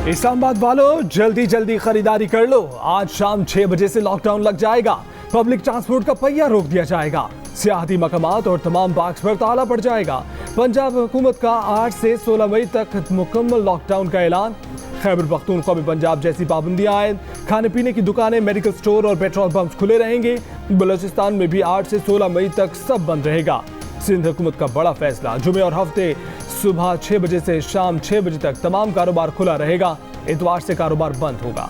इस्लामाबाद वालों जल्दी जल्दी खरीदारी कर लो, आज शाम 6 बजे से लॉकडाउन लग जाएगा। पब्लिक ट्रांसपोर्ट का पहिया रोक दिया जाएगा। सियाहती मकामात और तमाम पार्क्स पर ताला पड़ जाएगा। पंजाब हुकूमत का 8 से 16 मई तक मुकम्मल लॉकडाउन का ऐलान। खैबर पख्तूनख्वा में पंजाब जैसी पाबंदियां आए। खाने पीने की दुकानें, मेडिकल स्टोर और पेट्रोल पंप खुले रहेंगे। बलूचिस्तान में भी 8 से 16 मई तक सब बंद रहेगा। सिंध हुकूमत का बड़ा फैसला, जुमे और हफ्ते सुबह 6 बजे से शाम 6 बजे तक तमाम कारोबार खुला रहेगा। इतवार से कारोबार बंद होगा।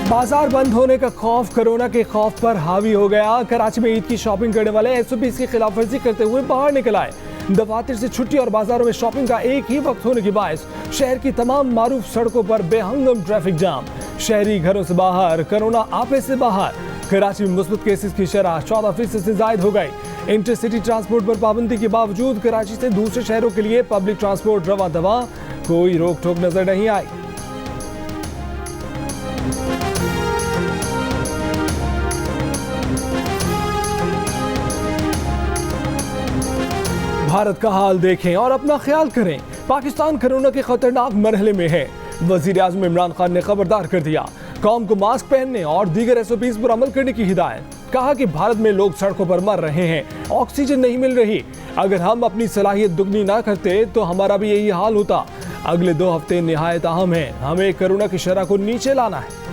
बाजार बंद होने का खौफ कोरोना के खौफ पर हावी हो गया। कराची में ईद की शॉपिंग करने वाले एसओपी की खिलाफवर्जी करते हुए बाहर निकल आए। दफातर से छुट्टी और बाजारों में शॉपिंग का एक ही वक्त होने के बायस शहर की तमाम मारूफ सड़कों पर बेहंगम ट्रैफिक जाम। शहरी घरों से बाहर, कोरोना आपे से बाहर। कराची में मुस्बत केसेस की शरह 14% से जायद हो गई। इंटरसिटी ट्रांसपोर्ट पर पाबंदी के बावजूद कराची से दूसरे शहरों के लिए पब्लिक ट्रांसपोर्ट रवा दवा, कोई रोक टोक नजर नहीं आई। भारत का हाल देखें और अपना ख्याल करें। पाकिस्तान कोरोना के खतरनाक मरहले में है। वजीर आज़म इमरान खान ने खबरदार कर दिया, कौम को मास्क पहनने और दीगर एसओपीज पर अमल करने की हिदायत। कहा कि भारत में लोग सड़कों पर मर रहे हैं, ऑक्सीजन नहीं मिल रही। अगर हम अपनी सलाहियत दुगनी ना करते तो हमारा भी यही हाल होता। अगले 2 हफ्ते निहायत अहम है, हमें कोरोना की शरह को नीचे लाना है।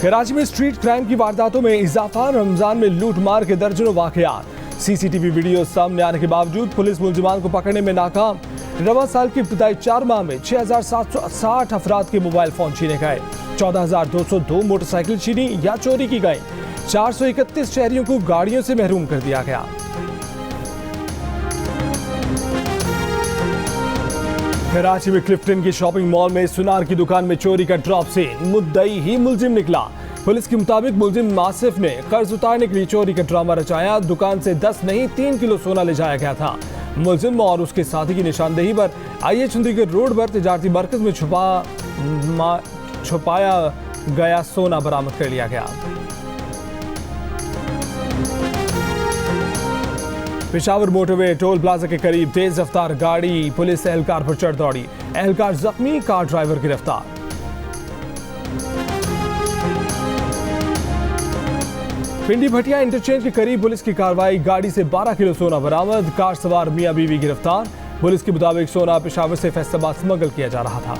कराची में स्ट्रीट क्राइम की वारदातों में इजाफा। रमजान में लूट मार के दर्जनों वाकयात। सीसीटीवी वीडियो सामने आने के बावजूद पुलिस मुलजिमान को पकड़ने में नाकाम। रवा साल की इब्तिदाई 4 माह में 6760 अफराद के मोबाइल फोन छीने गए। 14202 मोटरसाइकिल छीनी या चोरी की गई। 431 शहरियों को गाड़ियों से महरूम कर दिया गया। कराची में क्लिफ्टन की शॉपिंग मॉल में सुनार की दुकान में चोरी का ड्रॉप सीन। मुद्दई ही मुलजिम निकला। पुलिस के मुताबिक मुलजिम आसिफ ने कर्ज उतारने के लिए चोरी का ड्रामा रचाया। दुकान से 10 नहीं 3 किलो सोना ले जाया गया था। मुलजिम और उसके साथी की निशानदेही पर आईए चंडीगढ़ रोड पर तिजारती मरकज में छुपाया गया सोना बरामद कर लिया गया। पेशावर मोटरवे टोल प्लाजा के करीब तेज रफ्तार गाड़ी पुलिस एहलकार पर चढ़ दौड़ी। एहलकार जख्मी, कार ड्राइवर गिरफ्तार। पिंडी भटिया इंटरचेंज के करीब पुलिस की कार्रवाई, गाड़ी से 12 किलो सोना बरामद। कार सवार मियां बीवी गिरफ्तार। पुलिस के मुताबिक सोना पेशावर से फैसलाबाद स्मगल किया जा रहा था।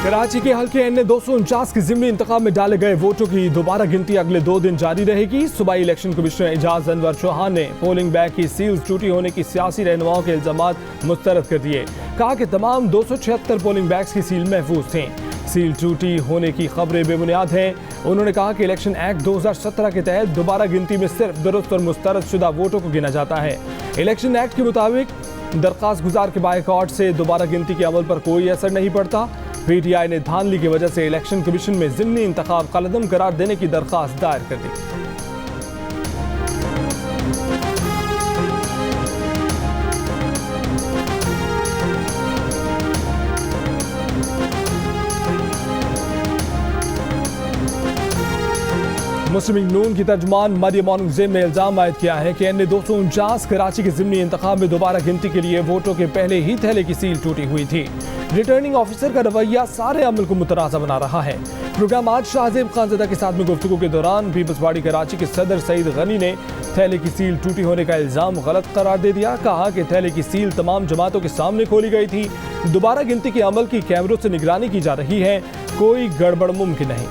कराची के हल्के एन 249 के ज़िमनी इंतखाब में डाले गए वोटों की दोबारा गिनती अगले 2 दिन जारी रहेगी। सूबाई इलेक्शन कमिश्नर एजाज अनवर चौहान ने पोलिंग बैग की सील्स टूटी होने की सियासी रहनुमाओं के इल्जामात मुस्तरद कर दिए। कहा कि तमाम 276 पोलिंग बैग्स की सील महफूज थे। सील टूटी होने की खबरें बेबुनियाद हैं। उन्होंने कहा कि इलेक्शन एक्ट 2017 के तहत दोबारा गिनती में सिर्फ दुरुस्त और मुस्तरद शुदा वोटों को गिना जाता है। इलेक्शन एक्ट के मुताबिक दरख्वास्त गुजार के बायकॉट से दोबारा गिनती के अमल पर कोई असर नहीं पड़ता। पीटीआई ने धांधली की वजह से इलेक्शन कमीशन में ज़िमनी इंतखाब कलअदम करार देने की दरख्वास्त दायर कर दी। मुस्लिम लीग नून की तर्जुमान मरियम औरंगजेब ने इल्जाम आयद किया है कि एन 249 कराची के ज़िमनी इंतखाब में दोबारा गिनती के लिए वोटों के पहले ही थैले की सील टूटी हुई थी। रिटर्निंग ऑफिसर का रवैया सारे अमल को मुतनाज़ा बना रहा है। प्रोग्राम आज शाहजेब खानज़दा के साथ में गुफ्तगू के दौरान पीपल्स पार्टी कराची के सदर सईद गनी ने थैले की सील टूटी होने का इल्जाम गलत करार दे दिया। कहा कि थैले की सील तमाम जमातों के सामने खोली गई थी। दोबारा गिनती के अमल की कैमरों से निगरानी की जा रही है, कोई गड़बड़ मुमकिन नहीं।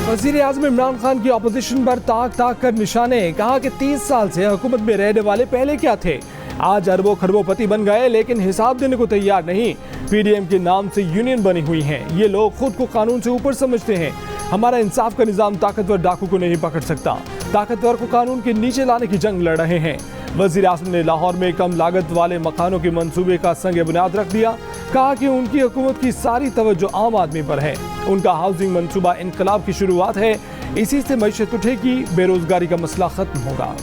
वज़ीर आज़म इमरान खान की अपोजिशन पर ताक ताक कर निशाने। कहा कि 30 साल से हुकूमत में रहने वाले पहले क्या थे, आज अरबों खरबोपति बन गए लेकिन हिसाब देने को तैयार नहीं। पीडीएम के नाम से यूनियन बनी हुई हैं। ये लोग खुद को कानून से ऊपर समझते हैं। हमारा इंसाफ का निज़ाम ताकतवर डाकू को नहीं पकड़ सकता। ताकतवर को कानून के नीचे लाने की जंग लड़ रहे हैं। वजीर आज़म ने लाहौर में कम लागत वाले मकानों के मंसूबे का संग बुनियाद रख दिया। कहा कि उनकी हुकूमत की सारी तवज्जो आम आदमी पर है। उनका हाउसिंग मंसूबा इनकलाब की शुरुआत है, इसी से मईशत उठेगी, बेरोजगारी का मसला खत्म होगा।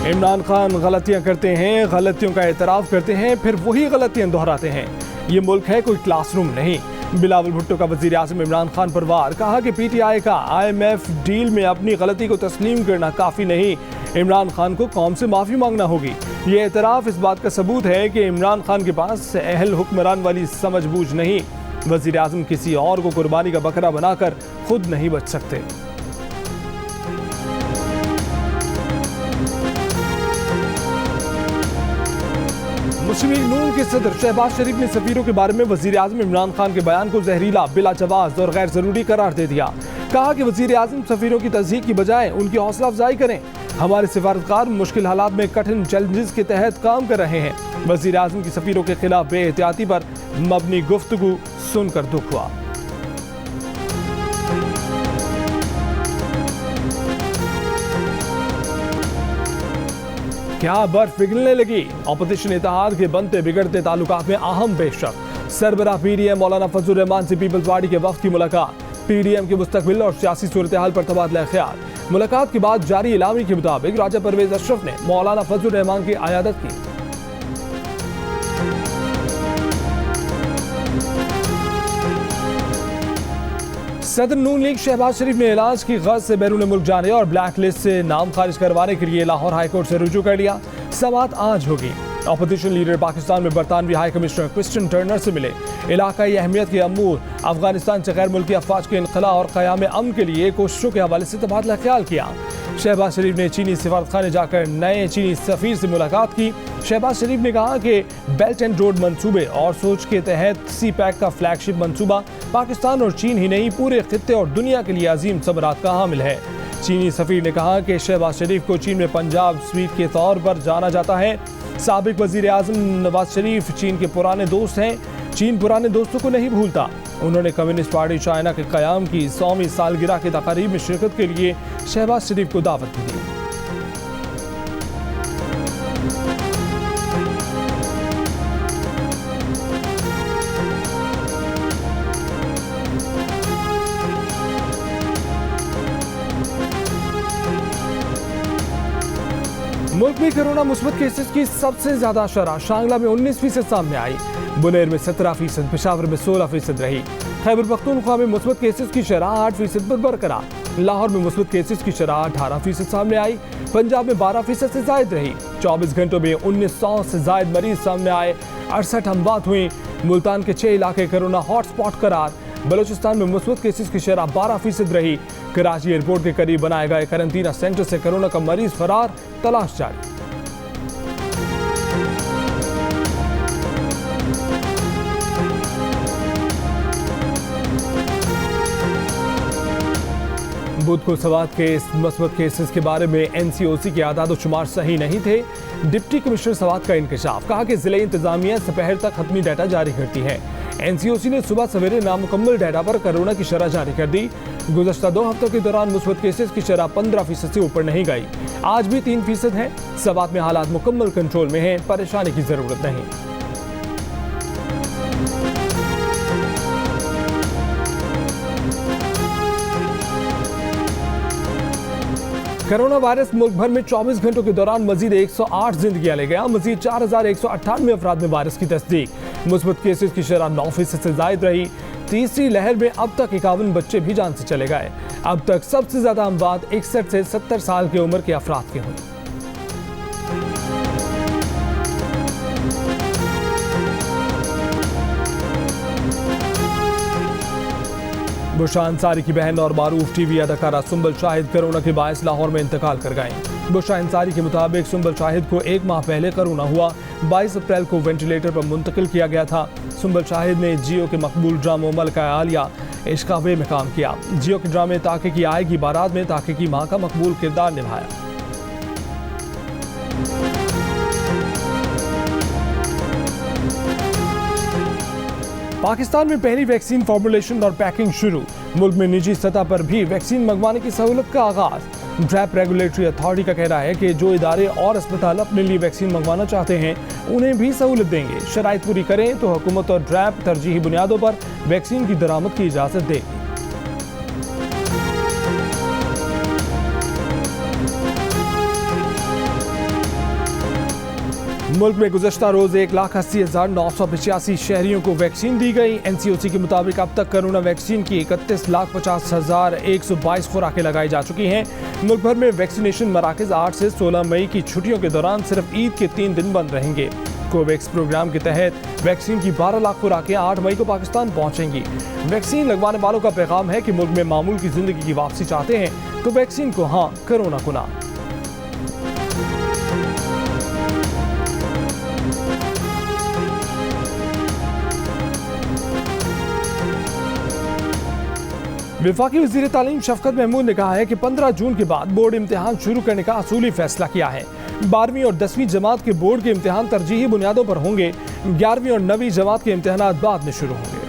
इमरान खान गलतियां करते हैं, गलतियों का एतराफ़ करते हैं, फिर वही गलतियां दोहराते हैं। ये मुल्क है, कोई क्लासरूम नहीं। बिलावल भुट्टो का वजीर आज़म इमरान खान पर वार। कहा कि PTI का IMF डील में अपनी गलती को तस्लीम करना काफ़ी नहीं, इमरान खान को कौम से माफ़ी मांगना होगी। ये एतराफ़ इस बात का सबूत है कि इमरान खान के पास अहल हुक्मरान वाली समझ बूझ नहीं। वजीर आज़म किसी और को कुर्बानी का बकरा बनाकर खुद नहीं बच सकते। मुस्लिम लीग नून के सदर शहबाज शरीफ ने सफीरों के बारे में वजीर आज़म इमरान खान के बयान को जहरीला, बिला जवाज और गैर जरूरी करार दे दिया। कहा कि वजीर आज़म सफीरों की तस्दीक की बजाय उनकी हौसला अफजाई करें। हमारे सिफारतकार मुश्किल हालात में कठिन चैलेंजेस के तहत काम कर रहे हैं। वजीर आज़म की सफीरों के खिलाफ बेएहतियाती पर मबनी गुफ्तगू सुनकर दुख हुआ। क्या बर्फ पिघलने लगी? अपोजिशन इत्तेहाद के बनते बिगड़ते ताल्लुकात में अहम पेशरफ। सरबराह PDM मौलाना फजल रहमान से पीपल्स पार्टी के वफ्द की मुलाकात। PDM के मुस्तकबिल और सियासी सूरत हाल पर तबादला ख्याल। मुलाकात के बाद जारी इलामी के मुताबिक राजा परवेज अशरफ ने मौलाना फजल रहमान की अयादत की। सदर नून लीग शहबाज शरीफ ने इलाज की गर्ज से बैरून मुल्क जाने और ब्लैक लिस्ट से नाम खारिज करवाने के लिए लाहौर हाईकोर्ट से रुजू कर लिया। समाअत आज होगी। अपोजिशन लीडर पाकिस्तान में बरतानवी हाई कमिश्नर क्रिस्टियन टर्नर से मिले। इलाकाई अहमियत के अमूर, अफगानिस्तान से गैर मुल्की अफवाज के इनखला और क़याम अमन के लिए कोशिशों के हवाले से तबादला ख्याल किया। शहबाज शरीफ ने चीनी सिफारतखाने जाकर नए चीनी सफीर से मुलाकात की। शहबाज शरीफ ने कहा कि बेल्ट एंड रोड मंसूबे और सोच के तहत CPEC का फ्लैगशिप मंसूबा पाकिस्तान और चीन ही नहीं, पूरे खित्ते और दुनिया के लिए अजीम सबरात का हामिल है। चीनी सफीर ने कहा कि शहबाज शरीफ को चीन में पंजाब स्वीट के तौर पर जाना जाता है। साबिक वजीर आज़म नवाज शरीफ चीन के पुराने दोस्त हैं। चीन पुराने दोस्तों को नहीं भूलता। उन्होंने कम्युनिस्ट पार्टी चाइना के क़याम की 100वीं सालगिरह के तकारीब में शिरकत के लिए शहबाज शरीफ को दावत दी। मुल्क में कोरोना मुस्बत केसेस की सबसे ज्यादा शरह शांगला में 19% सामने आई। बुनेर में 17%, पेशावर में 16% रही। खैबर पख्तूनख्वा में मुस्बत केसेस की शरह 8% पर बरकरार। लाहौर में मुस्बत केसेस की शरह 18% सामने आई। पंजाब में 12% से जायद रही। 24 घंटों में 1900 से जायद मरीज सामने आए। 68 अमवात हुई। मुल्तान के 6 इलाके कोरोना हॉटस्पॉट करार। बलोचिस्तान में मुस्बत केसेस की शरह 12% रही। कराची एयरपोर्ट के करीब बनाए गए करंतना सेंटर से कोरोना का मरीज फरार, तलाश जारी। बुध को सवात के मुस्बत केसेस के बारे में NCOC के आदाद शुमार सही नहीं थे। डिप्टी कमिश्नर सवात का इंकशाफ। कहा कि जिले इंतजामिया दोपहर तक खत्मी डाटा जारी करती है। NCOC ने सुबह सवेरे नामुकम्मल डाटा पर कोरोना की शरह जारी कर दी। गुज़श्ता 2 हफ्तों के दौरान मुस्बत केसेस की शरह 15% से ऊपर नहीं गई। आज भी 3% है। सवात में हालात मुकम्मल कंट्रोल में हैं, परेशानी की जरूरत नहीं। कोरोना वायरस मुल्क भर में 24 घंटों के दौरान मजीद 108 जिंदगियां ले गया। मजीद 4198 अफराद में वायरस की तस्दीक। मुस्बत केसेस की शरह 9% से जायद रही। तीसरी लहर में अब तक 51 बच्चे भी जान से चले गए। अब तक सबसे ज्यादा अमवात 61 से 70 साल की उम्र के अफराद के हुए। बुशरा अंसारी की बहन और मारूफ टीवी अदाकारा सुंबल शाहिद कोरोना के बायस लाहौर में इंतकाल कर गईं। बुशरा अंसारी के मुताबिक सुंबल शाहिद को 1 माह पहले कोरोना हुआ। 22 अप्रैल को वेंटिलेटर पर मुंतकिल किया गया था। सुंबल शाहिद ने जियो के मकबूल ड्रामों मलका आलिया इश्कावे में काम किया। जियो के ड्रामे ताके की आएगी बारात में ताके की मां का मकबूल किरदार निभाया। पाकिस्तान में पहली वैक्सीन फॉर्मुलेशन और पैकिंग शुरू। मुल्क में निजी सतह पर भी वैक्सीन मंगवाने की सहूलत का आगाज। ड्रैप रेगुलेटरी अथॉरिटी का कहना है कि जो इदारे और अस्पताल अपने लिए वैक्सीन मंगवाना चाहते हैं उन्हें भी सहूलत देंगे। शराइत पूरी करें तो हुकूमत और ड्रैप तरजीही बुनियादों पर वैक्सीन की दरामद की इजाजत देगी। मुल्क में गुज़श्ता रोज 1,80,985 शहरियों को वैक्सीन दी गई। NCOC के मुताबिक अब तक कोरोना वैक्सीन की 31,50,122 खुराकें लगाई जा चुकी हैं। मुल्क भर में वैक्सीनेशन मराकज 8 से 16 मई की छुट्टियों के दौरान सिर्फ ईद के 3 दिन बंद रहेंगे। कोवैक्स प्रोग्राम के तहत वैक्सीन की 12 लाख खुराकें 8 मई को पाकिस्तान पहुंचेंगी। वैक्सीन लगवाने वालों का पैगाम है कि मुल्क में मामूल की जिंदगी की वापसी चाहते हैं तो वैक्सीन को हाँ, कोरोना को ना। वफाकी वज़ीर तालीम शफकत महमूद ने कहा है कि 15 जून के बाद बोर्ड इम्तिहान शुरू करने का असूली फैसला किया है। 12वीं और 10वीं जमात के बोर्ड के इम्तिहान तरजीही बुनियादों पर होंगे। 11वीं और 9वीं जमात के इम्तिहान बाद में शुरू होंगे।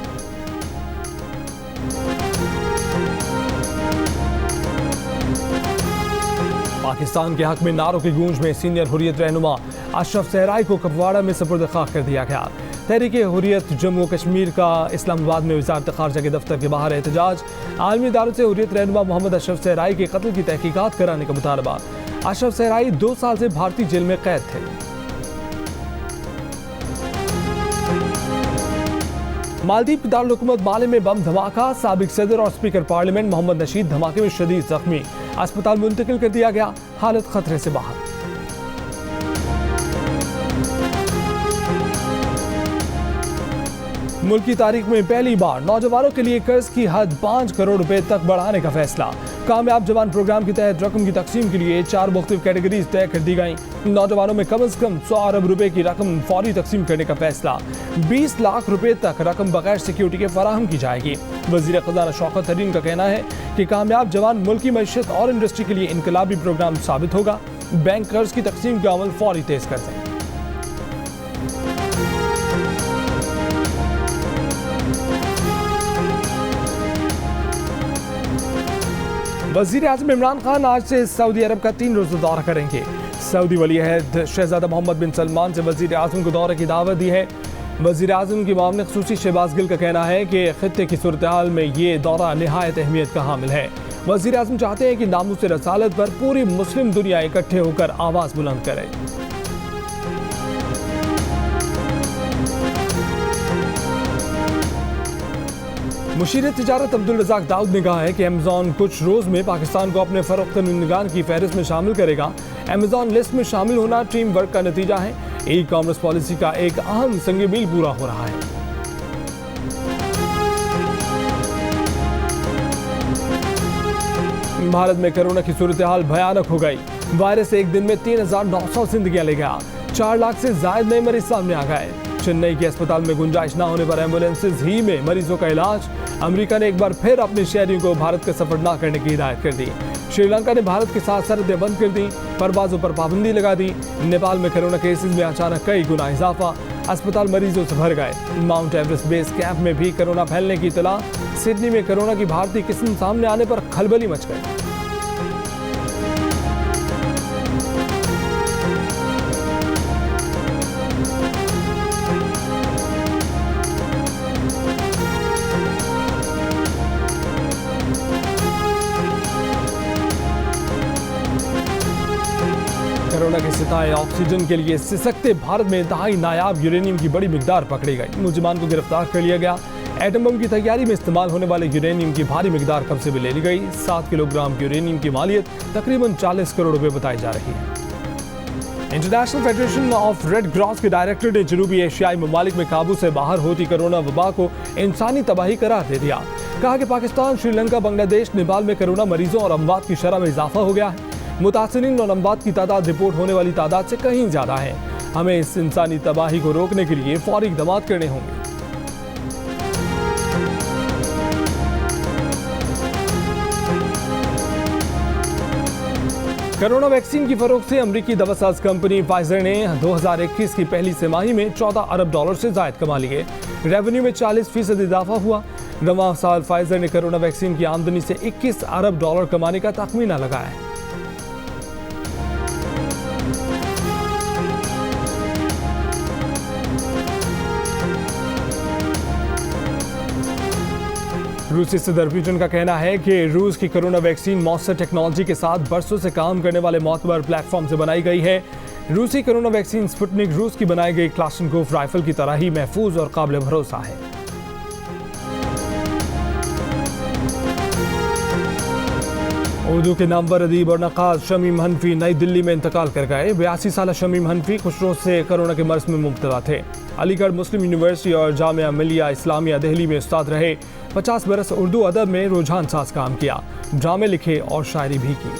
पाकिस्तान के हक में नारों की गूंज में सीनियर हुर्रियत रहनुमा अशरफ सहराई को कुपवाड़ा में सुपुर्द खाक कर दिया गया। तहरीक हुर्रियत जम्मू कश्मीर का इस्लामाबाद में वज़ारत ख़ारजा के दफ्तर के बाहर एहतजाज। आलमी इदारों से हुर्रियत रहनुमा मोहम्मद अशरफ सहराई के कत्ल की तहकीकात कराने का मुतालबा। अशरफ सहराई 2 साल से भारतीय जेल में कैद थे। मालदीव की दारुल-हुकूमत माले में बम धमाका। साबिक सदर और स्पीकर पार्लियामेंट मोहम्मद नशीद धमाके में शदीद जख्मी, अस्पताल मुंतकिल कर दिया गया, हालत खतरे से बाहर। मुल्क की तारीख में पहली बार नौजवानों के लिए कर्ज की हद 5 करोड़ रुपए तक बढ़ाने का फैसला। कामयाब जवान प्रोग्राम के तहत रकम की तकसीम के लिए 4 मुख्तलिफ कैटेगरीज तय कर दी गई। नौजवानों में कम से कम 100 अरब रुपए की रकम फौरी तकसीम करने का फैसला। 20 लाख रुपए तक रकम बगैर सिक्योरिटी के फराहम की जाएगी। वजीर खजाना शौकत तरीन का कहना है कि कामयाब जवान मुल्क की मईशत और इंडस्ट्री के लिए इनकलाबी प्रोग्राम साबित होगा। बैंक कर्ज की तकसीम का अमल फौरी तेज कर दें। वज़ीर आज़म इमरान खान आज से सऊदी अरब का 3 रोज़ा दौरा करेंगे। सऊदी वली अहद शहजादा मोहम्मद बिन सलमान से वज़ीर आज़म को दौरे की दावत दी है। वज़ीर आज़म की मामले ख़ुसूसी शहबाज गिल का कहना है कि ख़ित्ते की सूरत हाल में ये दौरा निहायत अहमियत का हामिल है। वज़ीर आज़म चाहते हैं कि नामूस रसालत पर पूरी मुस्लिम दुनिया इकट्ठे होकर आवाज़ बुलंद करे। मुशीर तिजारत अब्दुल रज़ाक दाऊद ने कहा है कि अमेज़ॉन कुछ रोज़ में पाकिस्तान को अपने फ़रोख्त निगरान की फहरिस्त में शामिल करेगा। अमेज़ॉन लिस्ट में शामिल होना टीम वर्क का नतीजा है। ई कॉमर्स पॉलिसी का एक अहम संग मील पूरा हो रहा है। भारत में कोरोना की सूरत हाल भयानक हो गई। वायरस एक दिन में 3,900 जिंदगियां ले गया। 4 लाख से ज्यादा नए मरीज सामने आ गए। चेन्नई के अस्पताल में गुंजाइश न होने पर एम्बुलेंसेज ही में मरीजों का इलाज। अमेरिका ने एक बार फिर अपने शहरियों को भारत का सफर न करने की हिदायत कर दी। श्रीलंका ने भारत के साथ सरहदें बंद कर दी, परवाजों पर पाबंदी लगा दी। नेपाल में कोरोना केसेस में अचानक कई गुना इजाफा, अस्पताल मरीजों से भर गए। माउंट एवरेस्ट बेस कैंप में भी कोरोना फैलने की इतला। सिडनी में कोरोना की भारतीय किस्म सामने आने पर खलबली मच गई। कोरोना के सिताए ऑक्सीजन के लिए सिसकते भारत में इंतहाई नायाब यूरेनियम की बड़ी मिकदार पकड़ी गई। मुलजिमान को गिरफ्तार कर लिया गया। एटम बम की तैयारी में इस्तेमाल होने वाले यूरेनियम की भारी मिकदार कब्जे में ले ली गई। 7 किलोग्राम यूरेनियम की मालियत तकरीबन 40 करोड़ रुपए बताई जा रही है। International federation of red cross के डायरेक्टर ने जनूबी एशियाई ममालिक में काबू से बाहर होती कोरोना वबा को इंसानी तबाही करार दे दिया। कहा कि पाकिस्तान, श्रीलंका, बांग्लादेश, नेपाल में कोरोना मरीजों और अमवात की शरह में इजाफा हो गया है। मुतासिरीन और अमवात की तादाद रिपोर्ट होने वाली तादाद से कहीं ज्यादा है। हमें इस इंसानी तबाही को रोकने के लिए फौरी इक़दाम करने होंगे। कोरोना वैक्सीन की फरोख्त से अमेरिकी दवासाज कंपनी फाइजर ने 2021 की पहली तिमाही में $14 अरब से जायद कमा लिए। रेवेन्यू में 40% इजाफा हुआ। रवां साल फाइजर ने कोरोना वैक्सीन की आमदनी से $21 अरब कमाने का तखमीना लगाया है। रूसी सदर पुतिन का कहना है कि रूस की कोरोना वैक्सीन मौसर टेक्नोलॉजी के साथ बरसों से काम करने वाले मोतबर प्लेटफॉर्म से बनाई गई है। रूसी कोरोना वैक्सीन स्पुतनिक रूस की बनाई गई क्लाशनकोव राइफल की तरह ही महफूज और काबिल भरोसा है। उर्दू के नामवर अदीब और नक्काश शमीम हनफी नई दिल्ली में इंतकाल कर गए। 82 साल शमीम हनफी कुछ रोज से कोरोना के मर्ज में मुब्तला थे। अलीगढ़ मुस्लिम यूनिवर्सिटी और जामिया मिलिया इस्लामिया दिल्ली में उस्ताद रहे। 50 बरस उर्दू अदब में रुझान साज काम किया, ड्रामे लिखे और शायरी भी की।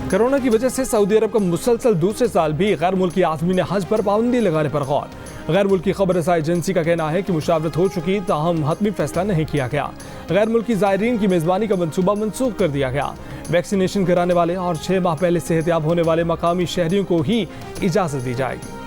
कोरोना की वजह से सऊदी अरब का मुसलसल दूसरे साल भी गैर मुल्की आज़मीन हज पर पाबंदी लगाने पर गौर। गैर मुल्की खबर रसाई एजेंसी का कहना है कि मुशावरत हो चुकी, ताहम हतमी फैसला नहीं किया गया। गैर मुल्की ज़ायरीन की मेज़बानी का मंसूबा मनसूख कर दिया गया। वैक्सीनेशन कराने वाले और 6 माह पहले सेहतियाब होने वाले मकामी शहरियों को ही इजाज़त दी जाएगी।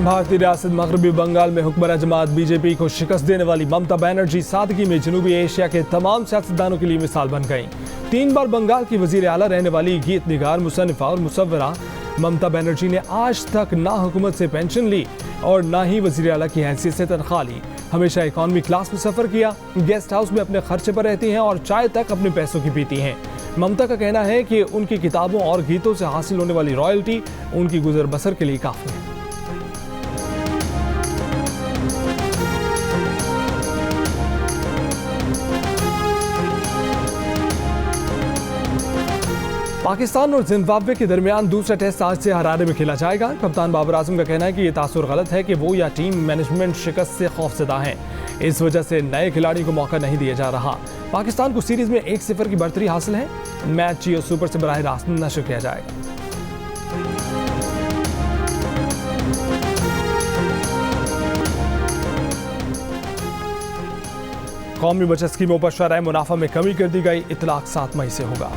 भारतीय रियासत मगरबी बंगाल में हुक्मरान जमात बीजेपी को शिकस्त देने वाली ममता बनर्जी सादगी में जनूबी एशिया के तमाम सियासतदानों के लिए मिसाल बन गई। 3 बार बंगाल की वजीर आला रहने वाली गीत निगार, मुसन्निफा और मुसव्वरा ममता बनर्जी ने आज तक ना हुकूमत से पेंशन ली और ना ही वजीर आला की हैसियत से तनख्वाह ली। हमेशा इकॉनमी क्लास में सफ़र किया, गेस्ट हाउस में अपने खर्चे पर रहती हैं और चाय तक अपने पैसों की पीती हैं। ममता का कहना है कि उनकी किताबों और गीतों से हासिल होने वाली रॉयल्टी उनकी गुजर बसर के लिए काफ़ी है। पाकिस्तान और जिम्बाब्वे के दरमियान दूसरा टेस्ट आज से हरारे में खेला जाएगा। कप्तान बाबर आजम का कहना है कि यह तासुर गलत है कि वो या टीम मैनेजमेंट शिकस्त से खौफजदा हैं। इस वजह से नए खिलाड़ी को मौका नहीं दिया जा रहा। पाकिस्तान को सीरीज में 1-0 की बढ़तरी हासिल है। मैच जियो सुपर से बराह रास्त नशर किया जाएगा। कौमी बचत स्कीमों पर शरह मुनाफा में कमी कर दी गई। इतलाक 7 मई से होगा।